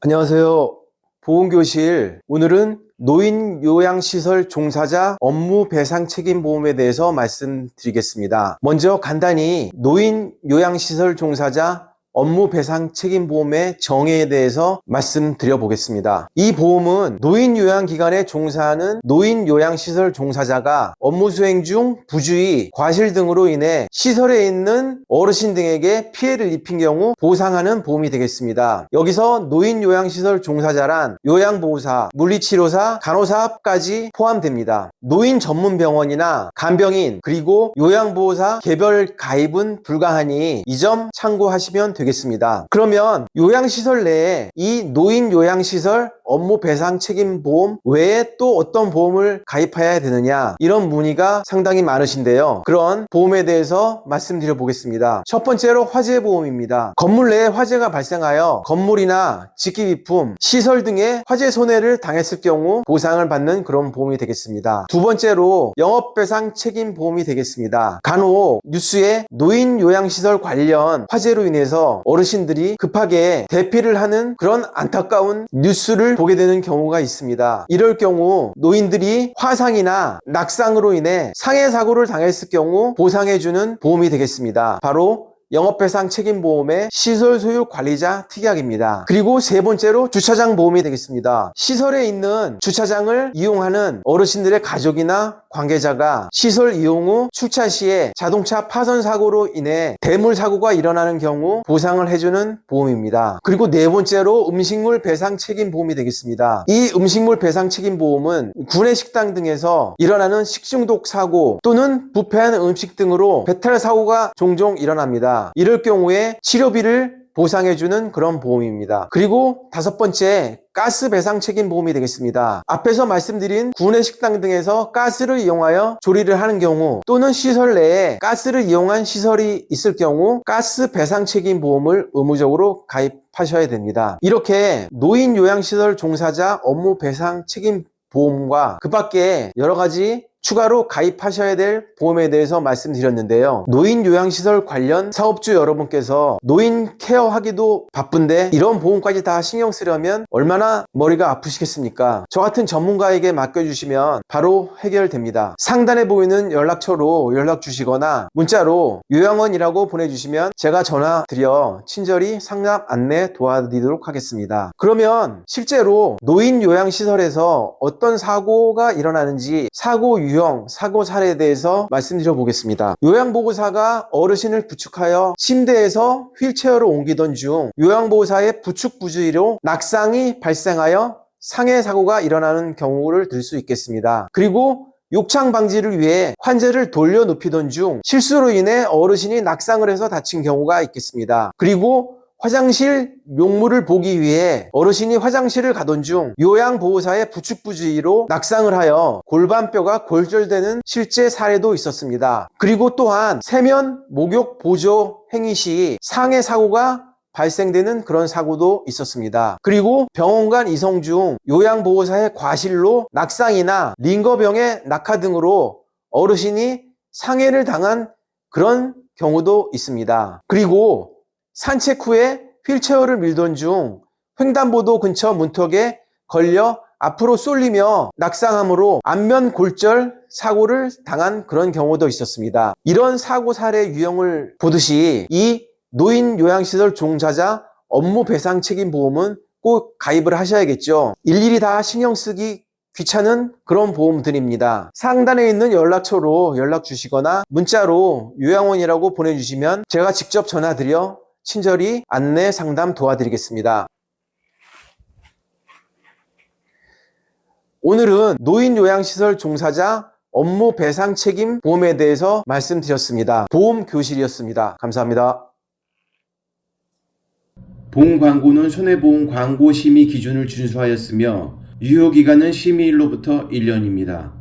안녕하세요. 보험교실. 오늘은 노인요양시설 종사자 업무 배상 책임 보험에 대해서 말씀드리겠습니다. 먼저 간단히 노인요양시설 종사자 업무 배상 책임 보험의 정의에 대해서 말씀드려 보겠습니다. 이 보험은 노인요양기관에 종사하는 노인요양시설 종사자가 업무 수행 중 부주의, 과실 등으로 인해 시설에 있는 어르신 등에게 피해를 입힌 경우 보상하는 보험이 되겠습니다. 여기서 노인요양시설 종사자란 요양보호사, 물리치료사, 간호사까지 포함됩니다. 노인 전문병원이나 간병인 그리고 요양보호사 개별 가입은 불가하니 이 점 참고하시면 되겠습니다. 그러면 요양시설 내에 이 노인요양시설 업무 배상 책임 보험 외에 또 어떤 보험을 가입해야 되느냐, 이런 문의가 상당히 많으신데요. 그런 보험에 대해서 말씀드려 보겠습니다. 첫 번째로 화재보험입니다. 건물 내에 화재가 발생하여 건물이나 직기비품, 시설 등의 화재 손해를 당했을 경우 보상을 받는 그런 보험이 되겠습니다. 두 번째로 영업배상 책임 보험이 되겠습니다. 간혹 뉴스에 노인요양시설 관련 화재로 인해서 어르신들이 급하게 대피를 하는 그런 안타까운 뉴스를 보게 되는 경우가 있습니다. 이럴 경우 노인들이 화상이나 낙상으로 인해 상해 사고를 당했을 경우 보상해주는 보험이 되겠습니다. 바로 영업배상 책임보험의 시설 소유 관리자 특약입니다. 그리고 세 번째로 주차장 보험이 되겠습니다. 시설에 있는 주차장을 이용하는 어르신들의 가족이나 관계자가 시설 이용 후 출차 시에 자동차 파손 사고로 인해 대물 사고가 일어나는 경우 보상을 해주는 보험입니다. 그리고 네 번째로 음식물 배상 책임 보험이 되겠습니다. 이 음식물 배상 책임 보험은 구내식당 등에서 일어나는 식중독 사고 또는 부패한 음식 등으로 배탈 사고가 종종 일어납니다. 이럴 경우에 치료비를 보상해주는 그런 보험입니다. 그리고 다섯 번째, 가스 배상 책임 보험이 되겠습니다. 앞에서 말씀드린 구내식당 등에서 가스를 이용하여 조리를 하는 경우 또는 시설 내에 가스를 이용한 시설이 있을 경우 가스 배상 책임 보험을 의무적으로 가입하셔야 됩니다. 이렇게 노인요양시설 종사자 업무 배상 책임 보험과 그 밖에 여러 가지 추가로 가입하셔야 될 보험에 대해서 말씀드렸는데요. 노인요양시설 관련 사업주 여러분께서 노인 케어하기도 바쁜데 이런 보험까지 다 신경 쓰려면 얼마나 머리가 아프시겠습니까? 저 같은 전문가에게 맡겨주시면 바로 해결됩니다. 상단에 보이는 연락처로 연락 주시거나 문자로 요양원이라고 보내주시면 제가 전화 드려 친절히 상담 안내 도와드리도록 하겠습니다. 그러면 실제로 노인요양시설에서 어떤 사고가 일어나는지 사고 유형, 사고 사례에 대해서 말씀드려 보겠습니다. 요양보호사가 어르신을 부축하여 침대에서 휠체어로 옮기던 중 요양보호사의 부축 부주의로 낙상이 발생하여 상해 사고가 일어나는 경우를 들 수 있겠습니다. 그리고 욕창 방지를 위해 환자를 돌려 눕히던 중 실수로 인해 어르신이 낙상을 해서 다친 경우가 있겠습니다. 그리고 화장실 용물을 보기 위해 어르신이 화장실을 가던 중 요양보호사의 부축부주의로 낙상을 하여 골반뼈가 골절되는 실제 사례도 있었습니다. 그리고 또한 세면 목욕 보조 행위 시 상해 사고가 발생되는 그런 사고도 있었습니다. 그리고 병원 간 이송 중 요양보호사의 과실로 낙상이나 링거병의 낙하 등으로 어르신이 상해를 당한 그런 경우도 있습니다. 그리고 산책 후에 휠체어를 밀던 중 횡단보도 근처 문턱에 걸려 앞으로 쏠리며 낙상함으로 안면 골절 사고를 당한 그런 경우도 있었습니다. 이런 사고 사례 유형을 보듯이 이 노인요양시설 종사자 업무 배상 책임 보험은 꼭 가입을 하셔야겠죠. 일일이 다 신경 쓰기 귀찮은 그런 보험들입니다. 상단에 있는 연락처로 연락 주시거나 문자로 요양원이라고 보내주시면 제가 직접 전화드려 친절히 안내 상담 도와드리겠습니다. 오늘은 노인요양시설 종사자 업무 배상 책임 보험에 대해서 말씀드렸습니다. 보험교실이었습니다. 감사합니다. 본 광고는 손해보험 광고 심의 기준을 준수하였으며 유효기간은 심의일로부터 1년입니다.